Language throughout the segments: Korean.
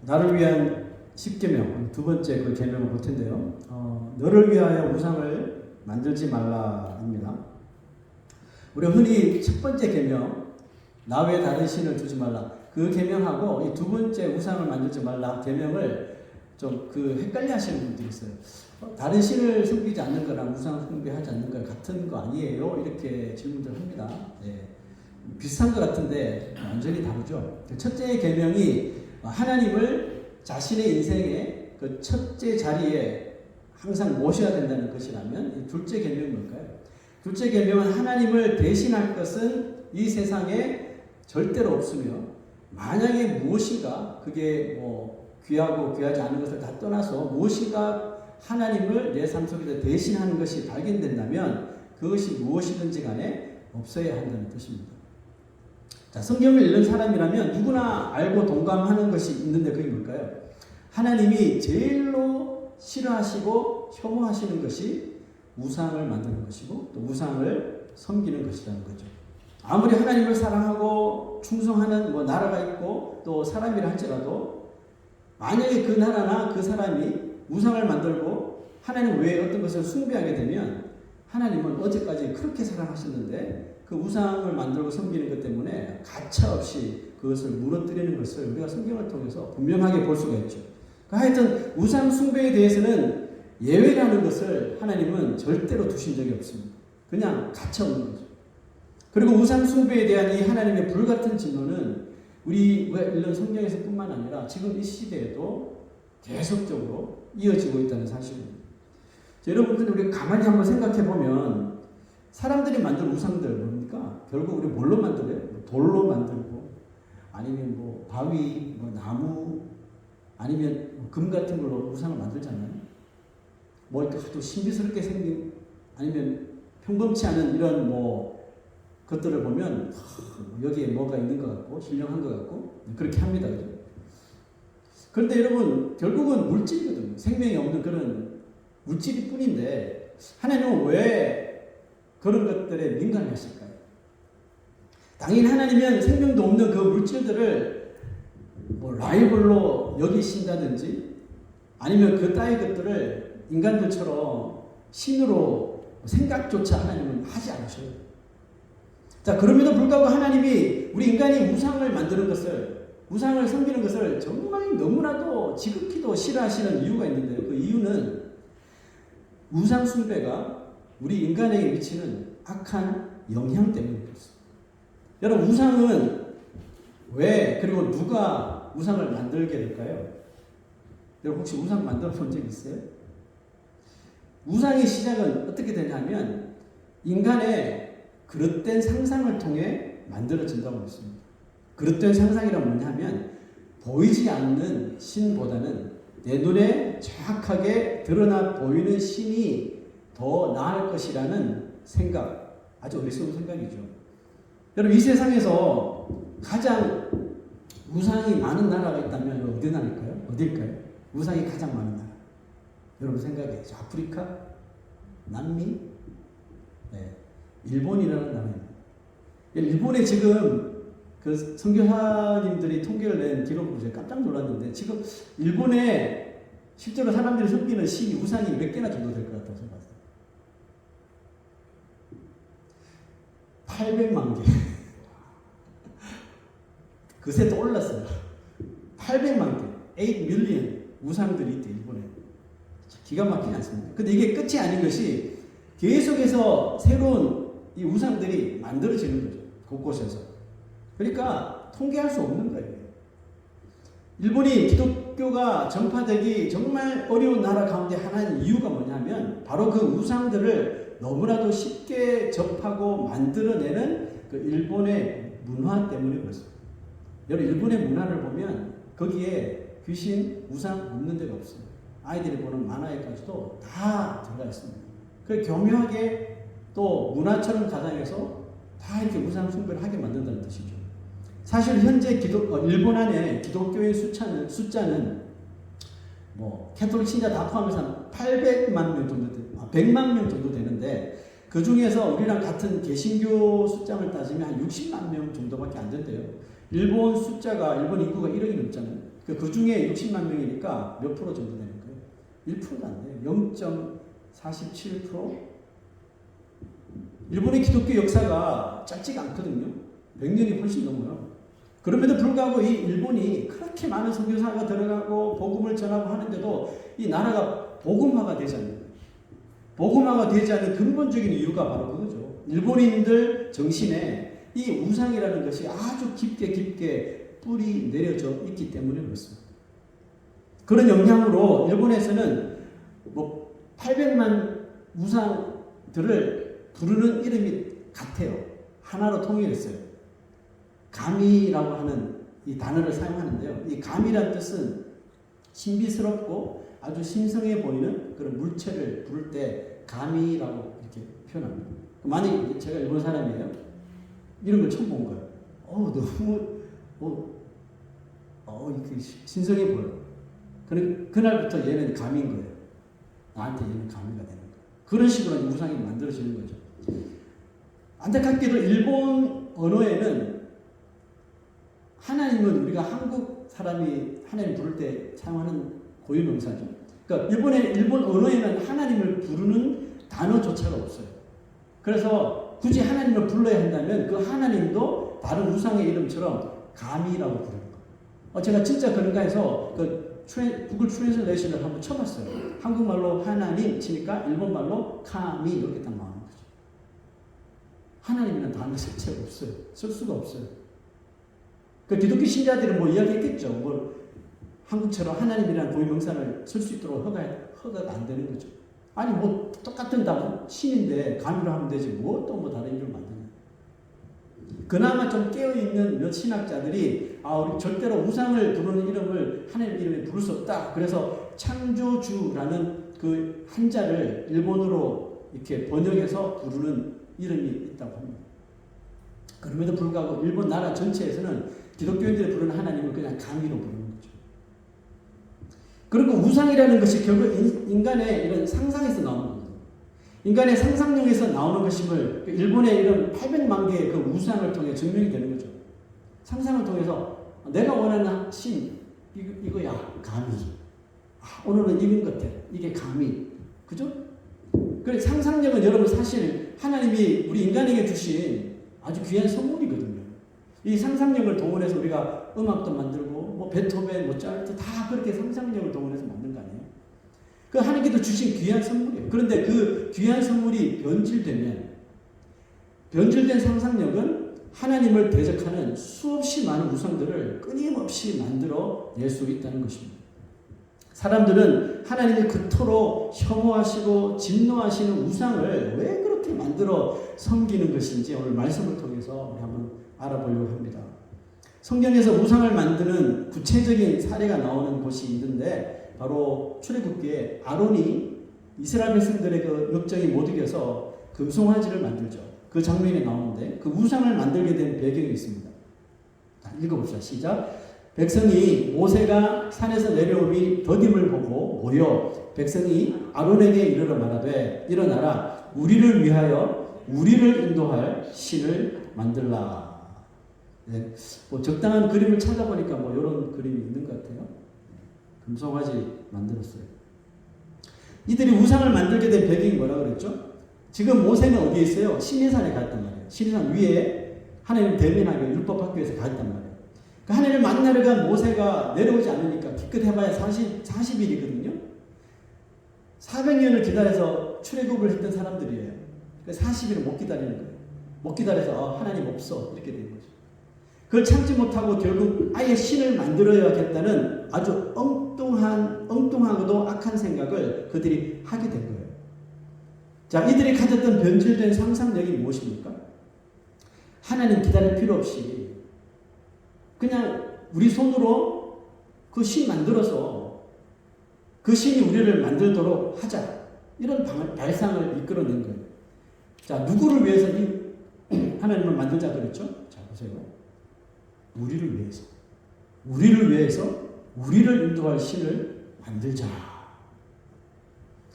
나를 위한 10계명, 두 번째 그 계명을 볼 텐데요. 너를 위하여 우상을 만들지 말라입니다. 우리가 흔히 첫 번째 계명, 나 외에 다른 신을 두지 말라. 그 계명하고 이 두 번째 우상을 만들지 말라 계명을 좀 헷갈려 하시는 분들이 있어요. 다른 신을 섬기지 않는 거랑 우상 숭배하지 않는 거 같은 거 아니에요? 이렇게 질문들 합니다. 네. 비슷한 것 같은데 완전히 다르죠. 첫째 계명이 하나님을 자신의 인생의 그 첫째 자리에 항상 모셔야 된다는 것이라면, 이 둘째 계명이 뭘까요? 둘째 계명은 하나님을 대신할 것은 이 세상에 절대로 없으며, 만약에 무엇인가 그게 귀하고 귀하지 않은 것을 다 떠나서 무엇인가 하나님을 내 삶 속에서 대신하는 것이 발견된다면 그것이 무엇이든지 간에 없어야 한다는 뜻입니다. 자, 성경을 읽는 사람이라면 누구나 알고 동감하는 것이 있는데 그게 뭘까요? 하나님이 제일로 싫어하시고 혐오하시는 것이 우상을 만드는 것이고 또 우상을 섬기는 것이라는 거죠. 아무리 하나님을 사랑하고 충성하는 나라가 있고 또 사람이라 할지라도 만약에 그 나라나 그 사람이 우상을 만들고 하나님 외에 어떤 것을 숭배하게 되면 하나님은 어제까지 그렇게 사랑하셨는데 그 우상을 만들고 섬기는 것 때문에 가차없이 그것을 무너뜨리는 것을 우리가 성경을 통해서 분명하게 볼 수가 있죠. 하여튼 우상 숭배에 대해서는 예외라는 것을 하나님은 절대로 두신 적이 없습니다. 그냥 가차없는 거죠. 그리고 우상 숭배에 대한 이 하나님의 불같은 진노는 우리가 읽는 성경에서 뿐만 아니라 지금 이 시대에도 계속적으로 이어지고 있다는 사실입니다. 여러분들 우리 가만히 한번 생각해 보면 사람들이 만든 우상들 뭡니까? 결국 우리 뭘로 만들어요? 돌로 만들고 아니면 바위, 나무 아니면 금 같은 걸로 우상을 만들잖아요. 이렇게 아주 신비스럽게 생긴 아니면 평범치 않은 이런 것들을 보면 여기에 뭐가 있는 것 같고 신령한 것 같고 그렇게 합니다. 그죠? 그런데 여러분 결국은 물질이거든요. 생명이 없는 그런 물질이 뿐인데 하나님은 왜 그런 것들에 민감하실까요? 당연히 하나님은 생명도 없는 그 물질들을 라이벌로 여기신다든지 아니면 그 따위 것들을 인간들처럼 신으로 생각조차 하나님은 하지 않으셔요. 자, 그럼에도 불구하고 하나님이 우리 인간이 우상을 만드는 것을, 우상을 섬기는 것을 정말 너무나도 지극히도 싫어하시는 이유가 있는데요. 그 이유는 우상 숭배가 우리 인간에게 미치는 악한 영향 때문에 그렇습니다. 여러분, 우상은 왜 그리고 누가 우상을 만들게 될까요? 여러분 혹시 우상 만들어 본 적 있어요? 우상의 시작은 어떻게 되냐면 인간의 그릇된 상상을 통해 만들어진다고 했습니다. 그릇된 상상이란 뭐냐면 보이지 않는 신보다는 내 눈에 정확하게 드러나 보이는 신이 더 나을 것이라는 생각, 아주 어리석은 생각이죠. 여러분 이 세상에서 가장 우상이 많은 나라가 있다면 어디 나라일까요? 어딜까요? 우상이 가장 많은 나라. 여러분 생각해. 아프리카? 남미? 네. 일본이라는 나라입니다. 일본에 지금 그 선교사님들이 통계를 낸 기록을 보고 제가 깜짝 놀랐는데 지금 일본에 실제로 사람들이 섬기는 신이 우상이 몇 개나 정도 될 것 같다고 생각하세요? 800만 개. 그새 또 올랐어요. 800만 개. 8 밀리언 우상들이 있대 일본에. 기가 막히지 않습니까? 근데 이게 끝이 아닌 것이 계속해서 새로운 이 우상들이 만들어지는 거죠. 곳곳에서. 그러니까 통계할 수 없는 거예요. 일본이 기독교가 전파되기 정말 어려운 나라 가운데 하나의 이유가 뭐냐면 바로 그 우상들을 너무나도 쉽게 접하고 만들어내는 그 일본의 문화 때문에 그렇습니다. 여러분 일본의 문화를 보면 거기에 귀신, 우상 없는 데가 없습니다. 아이들이 보는 만화에까지도 다 들어가 있습니다. 그 교묘하게 또 문화처럼 가장해서 다 이렇게 우상 숭배를 하게 만든다는 뜻이죠. 사실 현재 일본 안에 기독교의 숫자는 캐톨릭 신자 다 포함해서 800만 명 정도 100만 명 정도 되는데 그 중에서 우리랑 같은 개신교 숫자를 따지면 한 60만 명 정도밖에 안 된대요. 일본 인구가 1억이 넘잖아요. 그 중에 60만 명이니까 몇 프로 정도 되는 거예요? 1%도 안 돼요. 0.47%? 일본의 기독교 역사가 짧지가 않거든요. 100년이 훨씬 넘어요. 그럼에도 불구하고 이 일본이 그렇게 많은 선교사가 들어가고 복음을 전하고 하는데도 이 나라가 복음화가 되지 않는 거예요. 복음화가 되지 않는 근본적인 이유가 바로 그거죠. 일본인들 정신에 이 우상이라는 것이 아주 깊게 뿌리 내려져 있기 때문에 그렇습니다. 그런 영향으로 일본에서는 뭐 800만 우상들을 부르는 이름이 같아요. 하나로 통일했어요. 가미라고 하는 이 단어를 사용하는데요. 이 가미란 뜻은 신비스럽고 아주 신성해 보이는 그런 물체를 부를 때 가미라고 이렇게 표현합니다. 만약에 제가 일본 사람이에요. 이런 걸 처음 본 거예요. 너무 이렇게 신성해 보여. 그날부터 얘는 가미인 거예요. 나한테 얘는 가미가 되는 거예요. 그런 식으로 우상이 만들어지는 거죠. 안타깝게도 일본 언어에는 하나님은 우리가 한국 사람이 하나님 부를 때 사용하는 고유명사죠. 그러니까 일본 언어에는 하나님을 부르는 단어조차가 없어요. 그래서 굳이 하나님을 불러야 한다면 그 하나님도 다른 우상의 이름처럼 가미라고 부르는 거예요. 제가 진짜 그런가 해서 구글 트랜슬레이션을 한번 쳐봤어요. 한국말로 하나님 치니까 일본말로 카미 이렇게 딱 나오는 거죠. 하나님이라는 단어 자체가 없어요. 쓸 수가 없어요. 기독교 신자들은 뭐 이야기했겠죠. 한국처럼 하나님이라는 고유명사를 쓸 수 있도록 허가가 안 되는 거죠. 아니 뭐 똑같은 단어 신인데 가미로 하면 되지 또 다른 이름을 만드냐. 그나마 좀 깨어있는 몇 신학자들이 우리 절대로 우상을 부르는 이름을 하나님 이름에 부를 수 없다. 그래서 창조주라는 그 한자를 일본어로 이렇게 번역해서 부르는 이름이 있다고 합니다. 그럼에도 불구하고 일본 나라 전체에서는 기독교인들이 부르는 하나님을 그냥 가미로 부르는 거죠. 그리고 우상이라는 것이 결국 인간의 이런 상상에서 나오는 거죠. 인간의 상상력에서 나오는 것임을 일본의 이런 800만 개의 그 우상을 통해 증명이 되는 거죠. 상상을 통해서 내가 원하는 신 이거야 가미. 오늘은 이건 같아. 이게 가미. 그죠? 그래 상상력은 여러분 사실 하나님이 우리 인간에게 주신 아주 귀한 선물이거든요. 이 상상력을 동원해서 우리가 음악도 만들고 베토벤, 모차르트 다 그렇게 상상력을 동원해서 만든 거 아니에요? 그 하나님께서 주신 귀한 선물이에요. 그런데 그 귀한 선물이 변질된 상상력은 하나님을 대적하는 수없이 많은 우상들을 끊임없이 만들어 낼 수 있다는 것입니다. 사람들은 하나님이 그토록 혐오하시고 진노하시는 우상을 왜 그렇게 만들어 섬기는 것인지 오늘 말씀을 통해서 우리 한번 알아보려고 합니다. 성경에서 우상을 만드는 구체적인 사례가 나오는 곳이 있는데 바로 출애굽기에 아론이 이스라엘 백성들의 그 역정이 못 이겨서 금송아지를 만들죠. 그 장면이 나오는데 그 우상을 만들게 된 배경이 있습니다. 자, 읽어봅시다. 시작. 백성이 모세가 산에서 내려오니 더딤을 보고 모여 백성이 아론에게 이르러 말하되 일어나라 우리를 위하여 우리를 인도할 신을 만들라. 네, 적당한 그림을 찾아보니까 이런 그림이 있는 것 같아요. 금송아지 만들었어요. 이들이 우상을 만들게 된 배경이 뭐라고 그랬죠? 지금 모세는 어디에 있어요? 시내산에 갔단 말이에요. 시내산 위에 하나님 대면하기 율법 학교에서 갔단 말이에요. 그러니까 하나님을 만나러 간 모세가 내려오지 않으니까 기껏 해봐야 40일이거든요. 400년을 기다려서 출애굽을 했던 사람들이에요. 40일을 못 기다리는 거예요. 못 기다려서 하나님 없어 이렇게 된 거죠. 그걸 참지 못하고 결국 아예 신을 만들어야겠다는 아주 엉뚱하고도 악한 생각을 그들이 하게 된 거예요. 자, 이들이 가졌던 변질된 상상력이 무엇입니까? 하나님 기다릴 필요 없이 그냥 우리 손으로 그 신 만들어서 그 신이 우리를 만들도록 하자. 이런 발상을 이끌어낸 거예요. 자, 누구를 위해서 하나님을 만들자 그랬죠? 자, 보세요. 우리를 위해서 우리를 인도할 신을 만들자.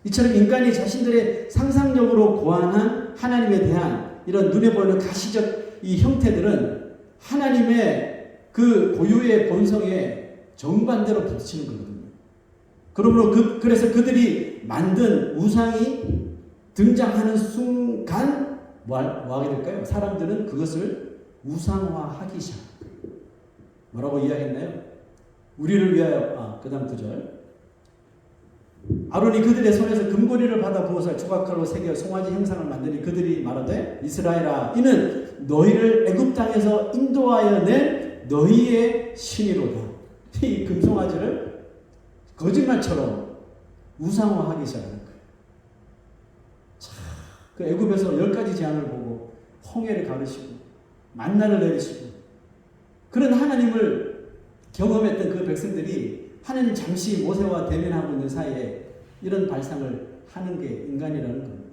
이처럼 인간이 자신들의 상상력으로 고안한 하나님에 대한 이런 눈에 보이는 가시적 이 형태들은 하나님의 그 고유의 본성에 정반대로 부딪히는 거거든요. 그러므로 그래서 그들이 만든 우상이 등장하는 순간 뭐 하게 될까요? 사람들은 그것을 우상화하기 시작합니다. 뭐라고 이야기했나요? 우리를 위하여 그 다음 9절 아론이 그들의 손에서 금고리를 받아 부어서 조각칼로 새겨 송아지 형상을 만드니 그들이 말하되 이스라엘아 이는 너희를 애굽 땅에서 인도하여 낸 너희의 신이로다. 이 금송아지를 거짓말처럼 우상화하기 시작하는 거예요. 그 애굽에서 10가지 재앙을 보고 홍해를 가르시고 만나를 내리시고 그런 하나님을 경험했던 그 백성들이 하나님 잠시 모세와 대면하고 있는 사이에 이런 발상을 하는 게 인간이라는 겁니다.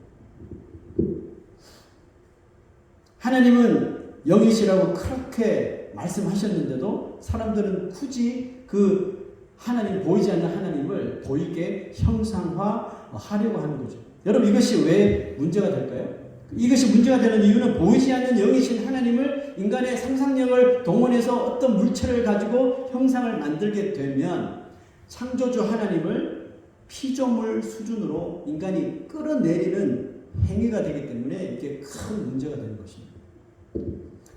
하나님은 영이시라고 그렇게 말씀하셨는데도 사람들은 굳이 그 하나님, 보이지 않는 하나님을 보이게 형상화하려고 하는 거죠. 여러분 이것이 왜 문제가 될까요? 이것이 문제가 되는 이유는 보이지 않는 영이신 하나님을 인간의 상상력을 동원해서 어떤 물체를 가지고 형상을 만들게 되면 창조주 하나님을 피조물 수준으로 인간이 끌어내리는 행위가 되기 때문에 이게 큰 문제가 되는 것입니다.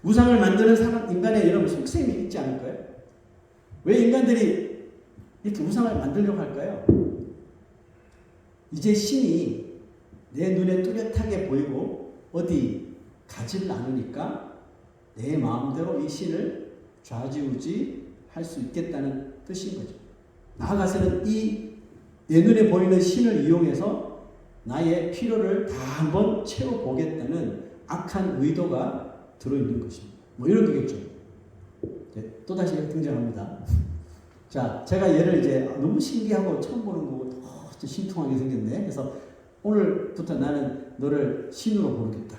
우상을 만드는 사람, 인간의 여러분 속셈이 있지 않을까요? 왜 인간들이 이렇게 우상을 만들려고 할까요? 이제 신이 내 눈에 뚜렷하게 보이고 어디 가지를 않으니까 내 마음대로 이 신을 좌지우지 할 수 있겠다는 뜻인 거죠. 나아가서는 이 내 눈에 보이는 신을 이용해서 나의 필요를 다 한번 채워보겠다는 악한 의도가 들어있는 것입니다. 뭐 이런 거겠죠. 또다시 등장합니다. 자, 제가 얘를 이제 너무 신기하고 처음 보는 거고 신통하게 생겼네. 그래서 오늘부터 나는 너를 신으로 부르겠다.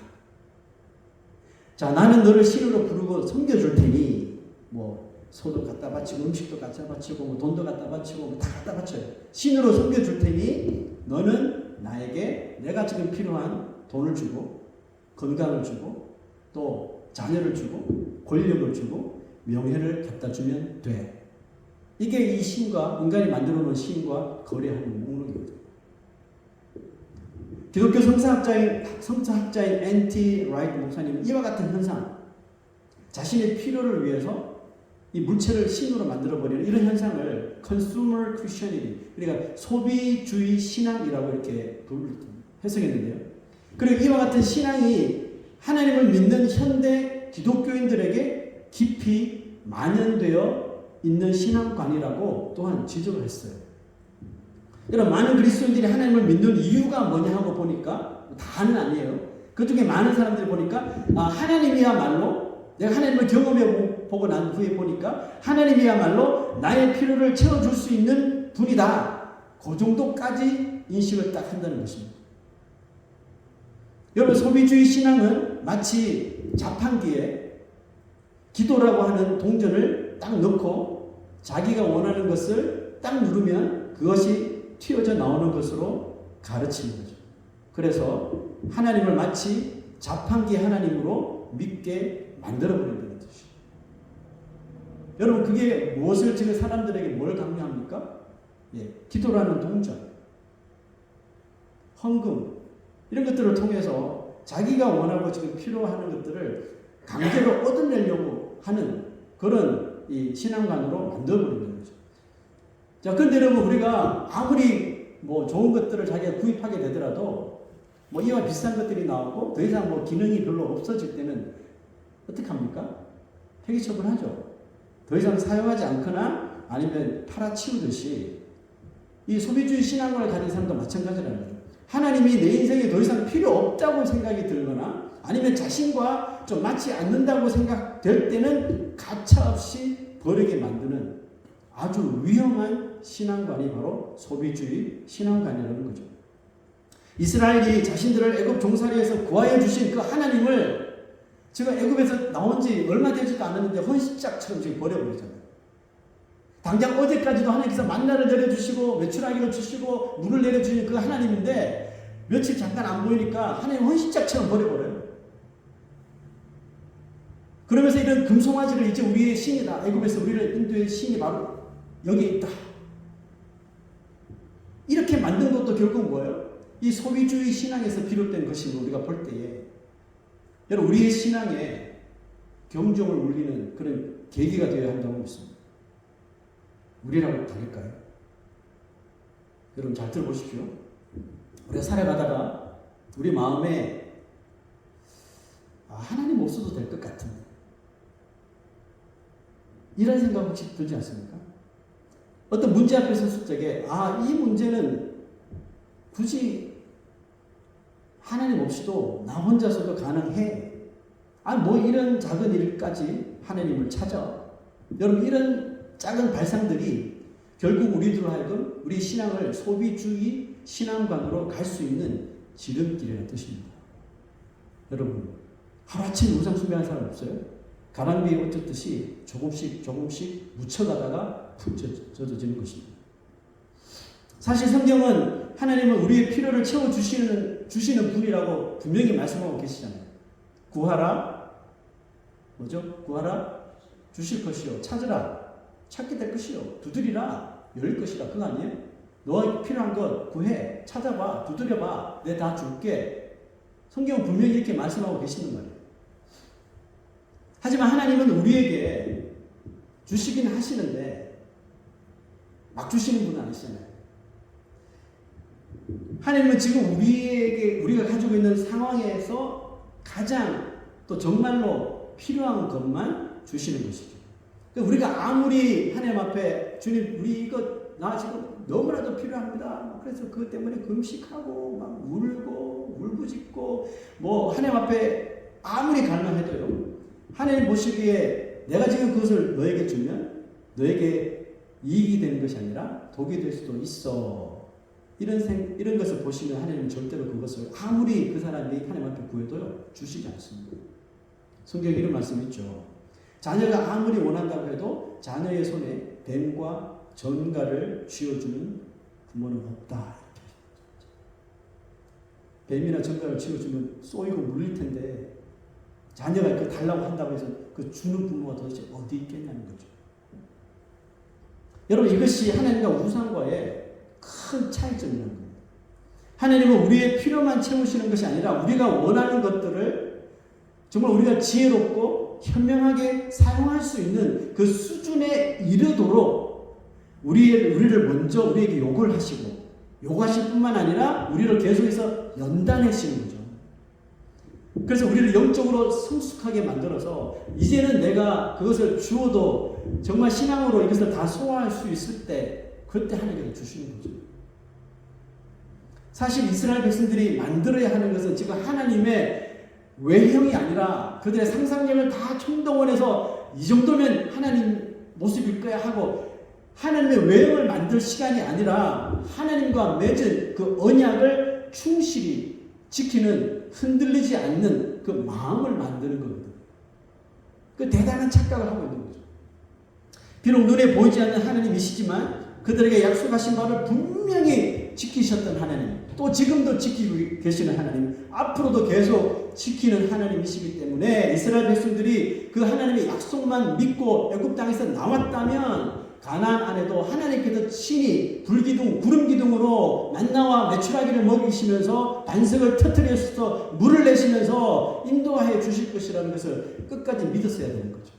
자, 나는 너를 신으로 부르고 섬겨줄 테니 뭐 소도 갖다 바치고 음식도 갖다 바치고 뭐 돈도 갖다 바치고 뭐 다 갖다 바쳐요. 신으로 섬겨줄 테니 너는 나에게 내가 지금 필요한 돈을 주고 건강을 주고 또 자녀를 주고 권력을 주고 명예를 갖다 주면 돼. 이게 이 신과 인간이 만들어 놓은 신과 거래하는 목록이거든요. 기독교 성서학자인 N.T. 라이트 목사님은 이와 같은 현상, 자신의 필요를 위해서 이 물체를 신으로 만들어버리는 이런 현상을 Consumer Christianity, 그러니까 소비주의 신앙이라고 이렇게 해석했는데요. 그리고 이와 같은 신앙이 하나님을 믿는 현대 기독교인들에게 깊이 만연되어 있는 신앙관이라고 또한 지적을 했어요. 여러분 많은 그리스도인들이 하나님을 믿는 이유가 뭐냐 하고 보니까 다는 아니에요. 그 중에 많은 사람들이 보니까 하나님이야말로 내가 하나님을 경험해 보고 난 후에 보니까 하나님이야말로 나의 필요를 채워줄 수 있는 분이다. 그 정도까지 인식을 딱 한다는 것입니다. 여러분 소비주의 신앙은 마치 자판기에 기도라고 하는 동전을 딱 넣고 자기가 원하는 것을 딱 누르면 그것이 튀어져 나오는 것으로 가르치는 거죠. 그래서 하나님을 마치 자판기 하나님으로 믿게 만들어버린다는 뜻이에요. 여러분 그게 무엇을 지금 사람들에게 뭘 강요합니까? 기도라는 동전, 헌금 이런 것들을 통해서 자기가 원하고 지금 필요하는 것들을 강제로 얻어내려고 하는 그런 이 신앙관으로 만들어버리는 거죠. 자, 그런데 여러분 우리가 아무리 뭐 좋은 것들을 자기가 구입하게 되더라도 뭐 이와 비슷한 것들이 나오고 더 이상 뭐 기능이 별로 없어질 때는 어떻게 합니까? 폐기 처분하죠. 더 이상 사용하지 않거나 아니면 팔아치우듯이 이 소비주의 신앙관을 가진 사람도 마찬가지라는 거죠. 하나님이 내 인생에 더 이상 필요 없다고 생각이 들거나 아니면 자신과 좀 맞지 않는다고 생각될 때는 가차없이 버리게 만드는 아주 위험한 신앙관이 바로 소비주의 신앙관이라는 거죠. 이스라엘이 자신들을 애굽 종살이에서 구하여 주신 그 하나님을 지금 애굽에서 나온 지 얼마 되지도 않았는데 헌신짝처럼 지금 버려버리잖아요. 당장 어제까지도 하나님께서 만나를 내려주시고 메추라기를 주시고 물을 내려주시는 그 하나님인데 며칠 잠깐 안 보이니까 하나님 헌신짝처럼 버려버려요. 그러면서 이런 금송아지를 이제 우리의 신이다. 애굽에서 우리를 인도의 신이 바로 여기 있다. 이렇게 만든 것도 결국 뭐예요? 이 소비주의 신앙에서 비롯된 것인 우리가 볼 때에 여러분 우리의 신앙에 경종을 울리는 그런 계기가 되어야 한다고 믿습니다. 우리라고 다를까요? 여러분 잘 들어보십시오. 우리가 살아가다가 우리 마음에 하나님 없어도 될 것 같은데 이런 생각 혹시 들지 않습니까? 어떤 문제 앞에 섰을 적에 이 문제는 굳이 하나님 없이도 나 혼자서도 가능해. 뭐 이런 작은 일까지 하나님을 찾아. 여러분 이런 작은 발상들이 결국 우리들로 하여금 우리 신앙을 소비주의 신앙관으로 갈 수 있는 지름길이라는 뜻입니다. 여러분 하루아침에 우상 숭배하는 사람 없어요? 가랑비에 옷 젖듯이 조금씩 묻혀가다가 푹 젖어지는 것입니다. 사실 성경은 하나님은 우리의 필요를 채워주시는 분이라고 분명히 말씀하고 계시잖아요. 구하라, 뭐죠? 구하라, 주실 것이요. 찾으라, 찾게 될 것이요. 두드리라, 열릴 것이라. 그거 아니에요? 너에게 필요한 것 구해, 찾아봐, 두드려봐, 내가 다 줄게. 성경은 분명히 이렇게 말씀하고 계시는 거예요. 하지만 하나님은 우리에게 주시긴 하시는데 막 주시는 분은 아니시잖아요. 하나님은 지금 우리가 가지고 있는 상황에서 가장 또 정말로 필요한 것만 주시는 것이죠. 그러니까 우리가 아무리 하나님 앞에 주님 우리 나 지금 너무나도 필요합니다. 그래서 그것 때문에 금식하고 막 울고 울부짖고 하나님 앞에 아무리 가능해도요. 하나님 보시기에 내가 지금 그것을 너에게 주면 너에게 이익이 되는 것이 아니라 독이 될 수도 있어. 이런 것을 보시면 하나님은 절대로 그것을 아무리 그 사람이 하나님 앞에 구해도요 주시지 않습니다. 성경에 이런 말씀이 있죠. 자녀가 아무리 원한다고 해도 자녀의 손에 뱀과 전갈을 쥐어주는 부모는 없다. 뱀이나 전갈을 쥐어주면 쏘이고 물릴 텐데 자녀가 그 달라고 한다고 해서 그 주는 부모가 도대체 어디 있겠냐는 거죠. 여러분 이것이 하나님과 우상과의 큰 차이점이라는 겁니다. 하나님은 우리의 필요만 채우시는 것이 아니라 우리가 원하는 것들을 정말 우리가 지혜롭고 현명하게 사용할 수 있는 그 수준에 이르도록 우리를 먼저 우리에게 요구하실 뿐만 아니라 우리를 계속해서 연단하시는 거죠. 그래서 우리를 영적으로 성숙하게 만들어서 이제는 내가 그것을 주어도 정말 신앙으로 이것을 다 소화할 수 있을 때 그때 하나님께서 주시는 거죠. 사실 이스라엘 백성들이 만들어야 하는 것은 지금 하나님의 외형이 아니라 그들의 상상력을 다 총동원해서 이 정도면 하나님 모습일 거야 하고 하나님의 외형을 만들 시간이 아니라 하나님과 맺은 그 언약을 충실히 지키는 흔들리지 않는 그 마음을 만드는 겁니다. 그 대단한 착각을 하고 있는 거죠. 비록 눈에 보이지 않는 하나님이시지만 그들에게 약속하신 바를 분명히 지키셨던 하나님, 또 지금도 지키고 계시는 하나님, 앞으로도 계속 지키는 하나님이시기 때문에 이스라엘 백성들이 그 하나님의 약속만 믿고 애굽 땅에서 나왔다면 가나안 안에도 하나님께서 친히 불기둥, 구름기둥으로 만나와 메추라기를 먹이시면서 반석을 터뜨려서 물을 내시면서 인도하여 주실 것이라는 것을 끝까지 믿었어야 되는 거죠.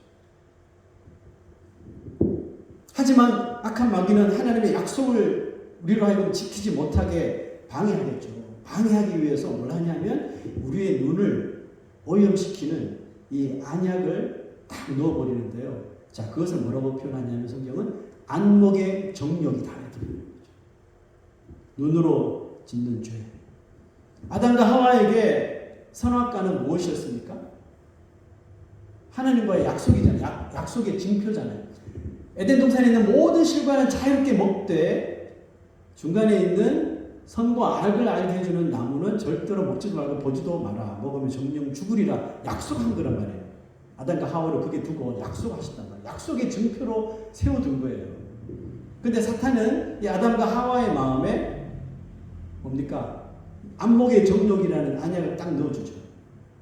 하지만 악한 마귀는 하나님의 약속을 우리로 하여금 지키지 못하게 방해하겠죠. 방해하기 위해서 뭘 하냐면 우리의 눈을 오염시키는 이 안약을 딱 넣어버리는데요. 자, 그것을 뭐라고 표현하냐면 성경은 안목의 정욕이다. 눈으로 짓는 죄. 아담과 하와에게 선악과는 무엇이었습니까? 하나님과의 약속이잖아요. 약속의 징표잖아요. 에덴 동산에 있는 모든 실과는 자유롭게 먹되 중간에 있는 선과 악을 알게 해주는 나무는 절대로 먹지도 말고 보지도 마라. 먹으면 정령 죽으리라. 약속한 거란 말이에요. 아담과 하와를 그게 두고 약속하셨단 말이에요. 약속의 증표로 세워둔 거예요. 근데 사탄은 이 아담과 하와의 마음에 뭡니까? 안목의 정욕이라는 안약을 딱 넣어주죠.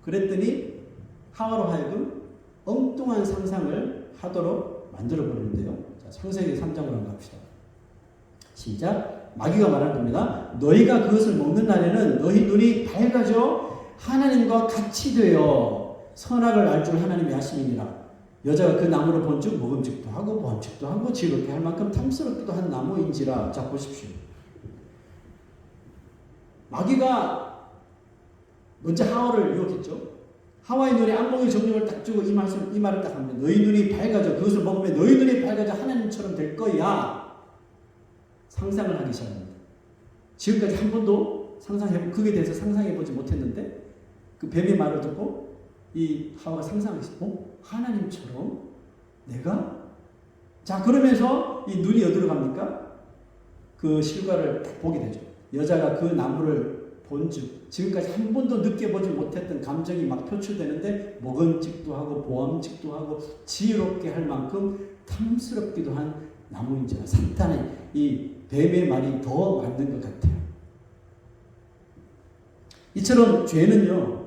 그랬더니 하와로 하여금 엉뚱한 상상을 하도록 만들어버리는데요. 창세기 3장으로 한번 갑시다. 시작. 마귀가 말한 겁니다. 너희가 그것을 먹는 날에는 너희 눈이 밝아져 하나님과 같이 되어 선악을 알 줄 하나님이 아심이니라. 여자가 그 나무를 본즉 먹음직도 하고 보암직도 하고 지혜롭게 할 만큼 탐스럽기도 한 나무인지라. 자 보십시오. 마귀가 먼저 하와를 유혹했죠. 하와의 눈에 악몽의 정령을 딱 주고 이 말을 딱 합니다. 너희 눈이 밝아져. 그것을 먹으면 너희 눈이 밝아져 하나님처럼 될 거야. 상상을 하기 시작합니다. 지금까지 한 번도 그에 대해서 상상해보지 못했는데 그 뱀의 말을 듣고 이 하와가 상상했어. 하나님처럼 내가? 자 그러면서 이 눈이 어디로 갑니까? 그 실과를 딱 보게 되죠. 여자가 그 나무를 본즉 지금까지 한 번도 느껴보지 못했던 감정이 막 표출되는데 먹음직도 하고 보암직도 하고 지혜롭게 할 만큼 탐스럽기도 한 나무인지라. 사탄의 이 뱀의 말이 더 맞는 것 같아요. 이처럼 죄는요,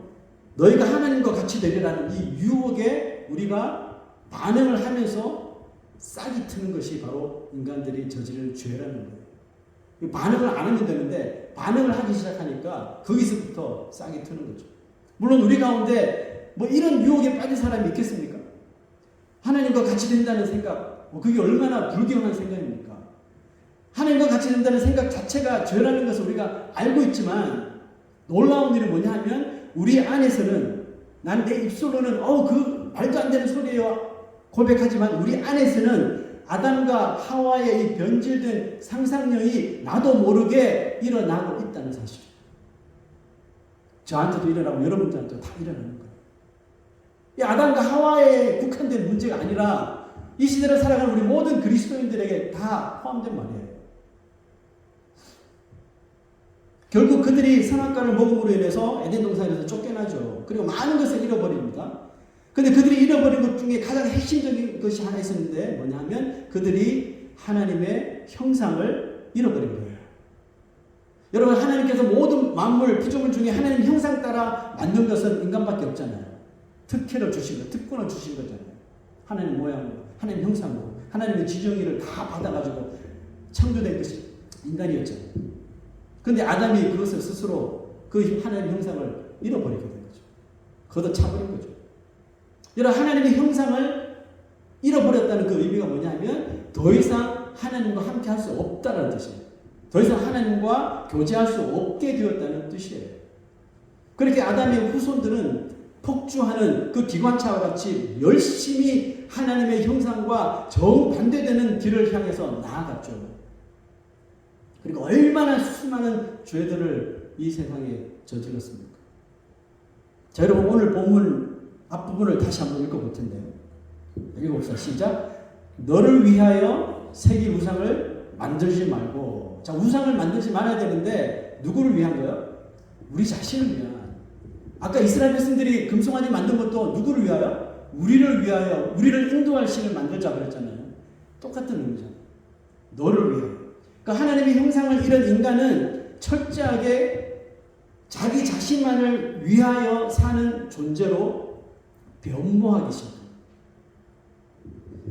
너희가 하나님과 같이 되리라는 이 유혹에 우리가 반응을 하면서 싹이 트는 것이 바로 인간들이 저지른 죄라는 거예요. 반응을 안 하면 되는데 반응을 하기 시작하니까 거기서부터 싹이 트는 거죠. 물론 우리 가운데 뭐 이런 유혹에 빠진 사람이 있겠습니까? 하나님과 같이 된다는 생각, 그게 얼마나 불경한 생각입니까? 하나님과 같이 된다는 생각 자체가 죄라는 것을 우리가 알고 있지만 놀라운 일은 뭐냐 하면 우리 안에서는 난 내 입술로는 그 말도 안 되는 소리예요 고백하지만 우리 안에서는 아담과 하와의 이 변질된 상상력이 나도 모르게 일어나고 있다는 사실. 저한테도 일어나고 여러분들한테도 다 일어나는 거예요. 이 아담과 하와에 국한된 문제가 아니라 이 시대를 살아가는 우리 모든 그리스도인들에게 다 포함된 말이에요. 결국 그들이 선악과를 먹음으로 인해서 에덴 동산에서 쫓겨나죠. 그리고 많은 것을 잃어버립니다. 그런데 그들이 잃어버린 것 중에 가장 핵심적인 것이 하나 있었는데 뭐냐면 그들이 하나님의 형상을 잃어버린 거예요. 여러분 하나님께서 모든 만물 피조물 중에 하나님 형상 따라 만든 것은 인간밖에 없잖아요. 특혜를 주신 거, 특권을 주신 거잖아요. 하나님 모양으로, 하나님 형상으로, 하나님의 지정의를 다 받아가지고 창조된 것이 인간이었잖아요. 그런데 아담이 그것을 스스로 그 하나님의 형상을 잃어버리게 된 거죠. 걷어차버린 거죠. 여러분 하나님의 형상을 잃어버렸다는 그 의미가 뭐냐면 더 이상 하나님과 함께 할 수 없다는 뜻이에요. 더 이상 하나님과 교제할 수 없게 되었다는 뜻이에요. 그렇게 아담의 후손들은 폭주하는 그 기관차와 같이 열심히 하나님의 형상과 정반대되는 길을 향해서 나아갔죠. 그리고 얼마나 수많은 죄들을 이 세상에 저질렀습니까? 자, 여러분 오늘 본문 앞부분을 다시 한번 읽어볼 텐데요. 읽어봅시다. 시작. 너를 위하여 새길 우상을 만들지 말고. 자, 우상을 만들지 말아야 되는데 누구를 위한 거예요? 우리 자신을 위한. 아까 이스라엘 백성들이 금송아지 만든 것도 누구를 위하여? 우리를 위하여, 우리를 인도할 신을 만들자 그랬잖아요. 똑같은 의미잖아요. 너를 위하여. 그러니까 하나님의 형상을 잃은 인간은 철저하게 자기 자신만을 위하여 사는 존재로 변모하기 시작합니다.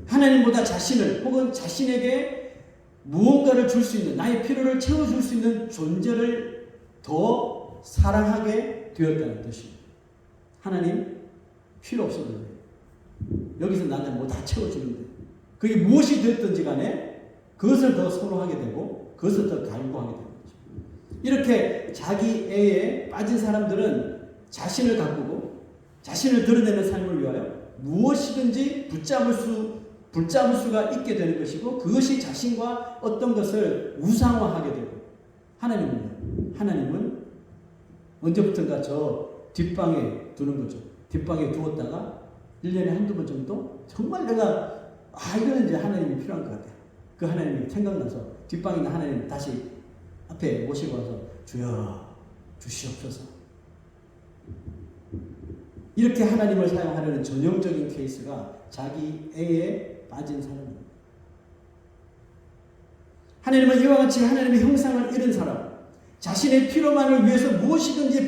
하나님보다 자신을 혹은 자신에게 무언가를 줄 수 있는 나의 필요를 채워줄 수 있는 존재를 더 사랑하게 되었다는 뜻입니다. 하나님 필요 없어도 돼요. 여기서 나한테 뭐 다 채워주는데 그게 무엇이 됐든지 간에 그것을 더 선호하게 되고 그것을 더 갈구하게 되는 거죠. 이렇게 자기 애에 빠진 사람들은 자신을 가꾸고 자신을 드러내는 삶을 위하여 무엇이든지 붙잡을 수가 있게 되는 것이고 그것이 자신과 어떤 것을 우상화하게 되고 하나님은 언제부턴가 저 뒷방에 두는 거죠. 뒷방에 두었다가 1년에 한두 번 정도 정말 내가 이거는 이제 하나님이 필요한 것 같아요. 그 하나님이 생각나서 뒷방에 있는 하나님 다시 앞에 모시고 와서 주여 주시옵소서. 이렇게 하나님을 사용하려는 전형적인 케이스가 자기 애에 빠진 사람입니다. 하나님은 이와 같이 하나님의 형상을 잃은 사람, 자신의 필요만을 위해서 무엇이든지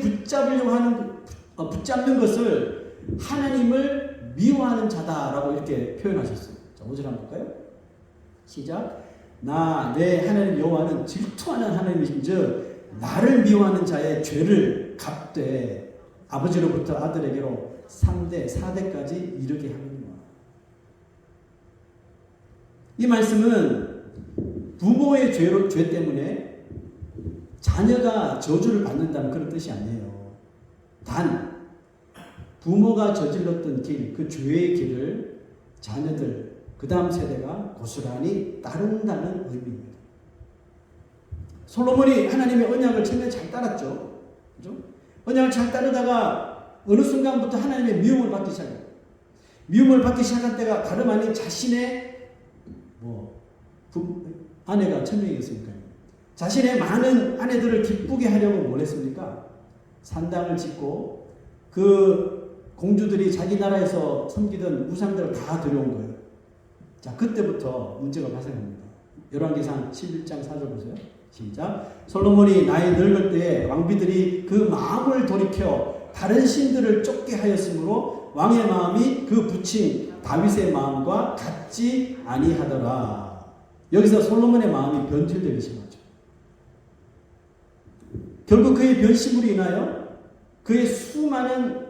붙잡는 것을 하나님을 미워하는 자다라고 이렇게 표현하셨어요. 자, 5절 한번 볼까요? 시작. 나 내 하나님 여호와는 질투하는 하나님이신즉 나를 미워하는 자의 죄를 갚되 아버지로부터 아들에게로 3대 4대까지 이르게 하느니라. 이 말씀은 부모의 죄 때문에 자녀가 저주를 받는다는 그런 뜻이 아니에요. 단 부모가 저질렀던 길, 그 죄의 길을 자녀들, 그 다음 세대가 고스란히 따른다는 의미입니다. 솔로몬이 하나님의 언약을 처음에 잘 따랐죠. 그죠? 언약을 잘 따르다가 어느 순간부터 하나님의 미움을 받기 시작해요. 미움을 받기 시작한 때가 다름 아닌 자신의 아내가 1000명이었으니까요. 자신의 많은 아내들을 기쁘게 하려고 뭘 했습니까? 산당을 짓고 그 공주들이 자기 나라에서 섬기던 우상들을 다 들여온 거예요. 자, 그때부터 문제가 발생합니다. 열왕기상 11장 4절 보세요. 시작. 솔로몬이 나이 늙을 때에 왕비들이 그 마음을 돌이켜 다른 신들을 쫓게 하였으므로 왕의 마음이 그 부친 다윗의 마음과 같지 아니하더라. 여기서 솔로몬의 마음이 변질되기 시작하죠. 결국 그의 변심으로 인하여 그의 수많은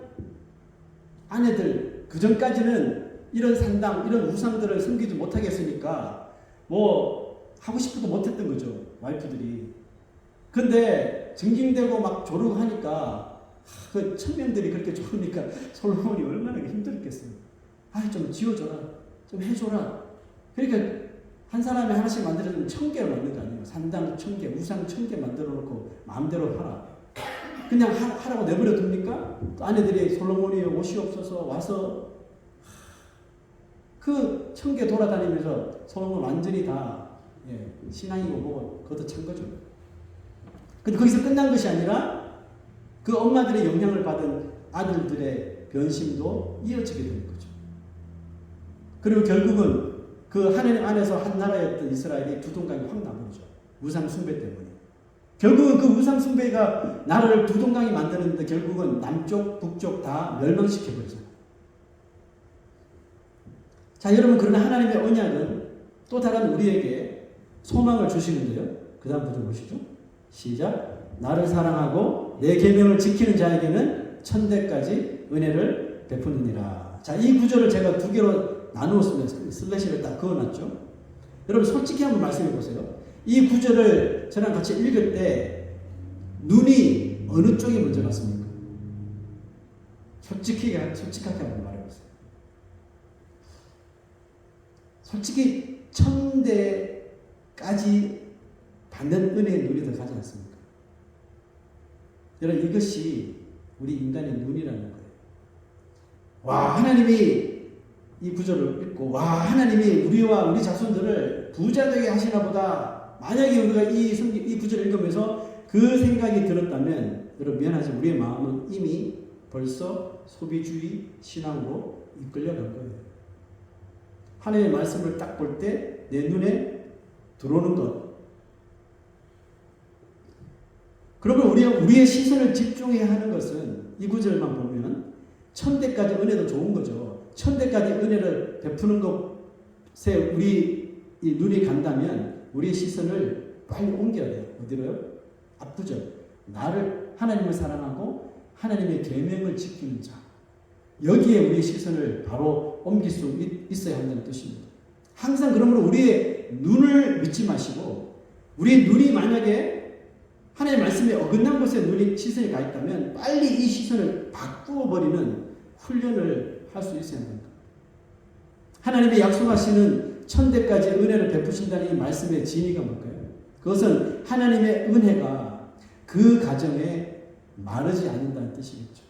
아내들, 그 전까지는 이런 산당, 이런 우상들을 섬기지 못하겠으니까 하고 싶어도 못했던 거죠. 와이프들이. 근데 징징대고 막 조르고 하니까 그 천명들이 그렇게 좋으니까 솔로몬이 얼마나 힘들었겠어요. 좀 지어줘라. 좀 해줘라. 그러니까 한 사람이 하나씩 만들어주면 1000개를 만든 거 아니에요. 산당 1000개, 우상 1000개 만들어 놓고 마음대로 하라. 그냥 하라고 내버려 둡니까? 또 아내들이 솔로몬이 옷이 없어서 와서 그 1000개 돌아다니면서 솔로몬 완전히 다 신앙이고 뭐고 그것도 찬 거죠. 근데 거기서 끝난 것이 아니라 그 엄마들의 영향을 받은 아들들의 변심도 이어지게 되는 거죠. 그리고 결국은 그 하나님 안에서 한 나라였던 이스라엘이 두동강이 확 나버리죠. 우상 숭배 때문에. 결국은 그 우상 숭배가 나라를 두동강이 만드는데 결국은 남쪽, 북쪽 다 멸망시켜버리잖아요. 자, 여러분, 그러나 하나님의 언약은 또 다른 우리에게 소망을 주시는데요. 그 다음 구절 보시죠. 시작. 나를 사랑하고 내 계명을 지키는 자에게는 천대까지 은혜를 베푸느니라. 자, 이 구절을 제가 두 개로 나누었습니다. 슬래시를 딱 그어놨죠. 여러분 솔직히 한번 말씀해 보세요. 이 구절을 저랑 같이 읽을 때 눈이 어느 쪽이 먼저 갔습니까? 솔직하게 한번 말해보세요. 솔직히 천대까지 받는 은혜의 눈이 더 가지 않습니까? 여러분 이것이 우리 인간의 눈이라는 거예요. 와, 하나님이 이 구절을 읽고 하나님이 우리와 우리 자손들을 부자 되게 하시나 보다. 만약에 우리가 이 구절을 읽으면서 그 생각이 들었다면 여러분 미안하지만 우리의 마음은 이미 벌써 소비주의 신앙으로 이끌려간 거예요. 하나님의 말씀을 딱 볼 때 내 눈에 들어오는 것. 그러면 우리의 시선을 집중해야 하는 것은 이 구절만 보면 천대까지 은혜도 좋은 거죠. 천대까지 은혜를 베푸는 것에 우리 이 눈이 간다면 우리의 시선을 빨리 옮겨야 돼요. 어디로요? 앞부절. 하나님을 사랑하고 하나님의 계명을 지키는 자. 여기에 우리의 시선을 바로 옮길 수 있어야 한다는 뜻입니다. 항상 그러므로 우리의 눈을 믿지 마시고 우리의 눈이 만약에 하나님의 말씀에 어긋난 곳에 시선이 가 있다면 빨리 이 시선을 바꾸어 버리는 훈련을 할 수 있어야 합니다. 하나님의 약속하시는 천대까지 은혜를 베푸신다는 이 말씀의 진의가 뭘까요? 그것은 하나님의 은혜가 그 가정에 마르지 않는다는 뜻이겠죠.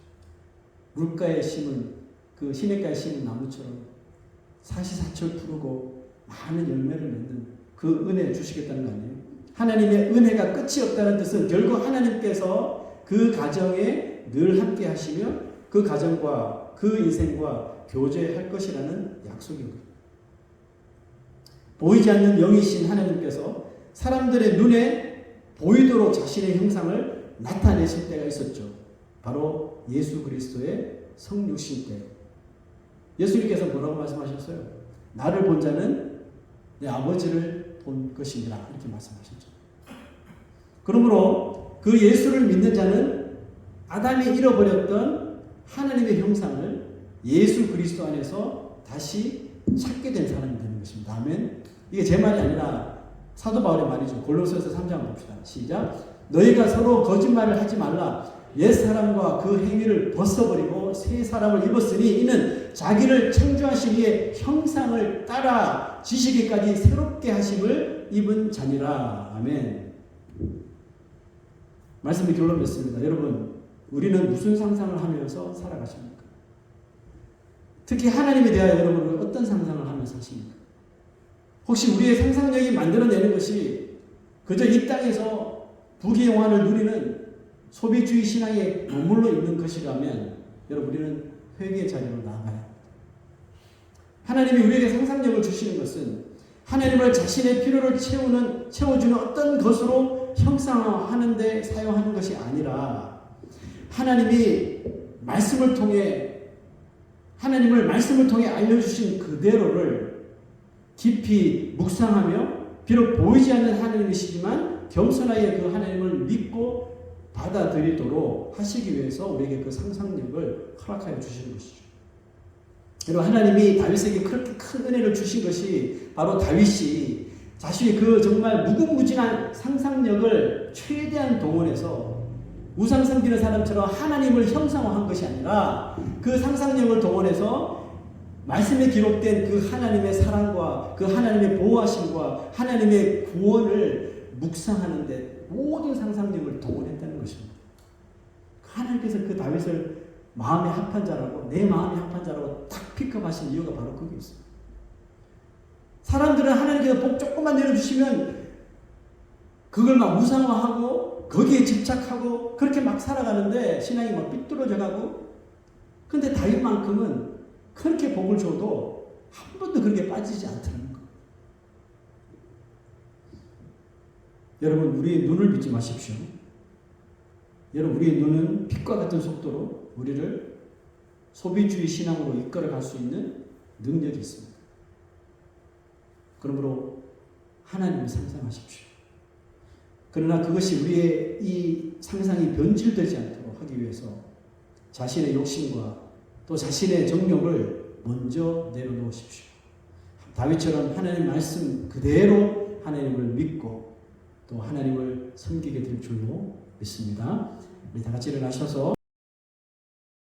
물가에 심은 그 시냇가에 심은 나무처럼 사시사철 푸르고 많은 열매를 맺는 그 은혜 주시겠다는 거 아니에요? 하나님의 은혜가 끝이 없다는 뜻은 결국 하나님께서 그 가정에 늘 함께 하시며 그 가정과 그 인생과 교제할 것이라는 약속인 거예요. 보이지 않는 영이신 하나님께서 사람들의 눈에 보이도록 자신의 형상을 나타내실 때가 있었죠. 바로 예수 그리스도의 성육신 때. 예수님께서 뭐라고 말씀하셨어요? 나를 본 자는 내 아버지를 본 것이니라 이렇게 말씀하셨죠. 그러므로 그 예수를 믿는 자는 아담이 잃어버렸던 하나님의 형상을 예수 그리스도 안에서 다시 찾게 된 사람이 되는 것입니다. 아멘. 이게 제 말이 아니라 사도 바울의 말이죠. 골로새서 3장 봅시다. 시작. 너희가 서로 거짓말을 하지 말라. 옛사람과 그 행위를 벗어버리고 새 사람을 입었으니 이는 자기를 창조하신 이의 형상을 따라 지시기까지 새롭게 하심을 입은 자니라. 아멘. 말씀이 결론 맺습니다. 여러분, 우리는 무슨 상상을 하면서 살아가십니까? 특히 하나님에 대하여 여러분은 어떤 상상을 하면서 사십니까? 혹시 우리의 상상력이 만들어내는 것이 그저 이 땅에서 부귀영화를 누리는 소비주의 신앙에 머물러 있는 것이라면 여러분 우리는 회개의 자리로 나아가야 합니다. 하나님이 우리에게 상상력을 주시는 것은 하나님을 자신의 필요를 채워주는 어떤 것으로 형상화하는 데 사용하는 것이 아니라 하나님을 말씀을 통해 알려주신 그대로를 깊이 묵상하며 비록 보이지 않는 하나님이시지만 겸손하게 그 하나님을 믿고 받아들이도록 하시기 위해서 우리에게 그 상상력을 허락하여 주시는 것이죠. 여러분, 하나님이 다윗에게 그렇게 큰 은혜를 주신 것이 바로 다윗이 자신의 그 정말 무궁무진한 상상력을 최대한 동원해서 우상 섬기는 사람처럼 하나님을 형상화한 것이 아니라 그 상상력을 동원해서 말씀에 기록된 그 하나님의 사랑과 그 하나님의 보호하심과 하나님의 구원을 묵상하는데 모든 상상력을 동원했다는 것입니다. 하나님께서 그 다윗을 마음에 합한 자라고, 내 마음에 합한 자라고 딱 픽업하신 이유가 바로 거기 있습니다. 사람들은 하나님께서 복 조금만 내려주시면 그걸 막 우상화하고 거기에 집착하고 그렇게 막 살아가는데 신앙이 막 삐뚤어져 가고, 근데 다윗만큼은 그렇게 복을 줘도 한 번도 그렇게 빠지지 않다는 것. 여러분, 우리의 눈을 믿지 마십시오. 여러분, 우리의 눈은 빛과 같은 속도로 우리를 소비주의 신앙으로 이끌어갈 수 있는 능력이 있습니다. 그러므로 하나님을 상상하십시오. 그러나 그것이 우리의 이 상상이 변질되지 않도록 하기 위해서 자신의 욕심과 또 자신의 정욕을 먼저 내려놓으십시오. 다윗처럼 하나님 말씀 그대로 하나님을 믿고 또 하나님을 섬기게 될 줄로 믿습니다. 우리 다 같이 일어나셔서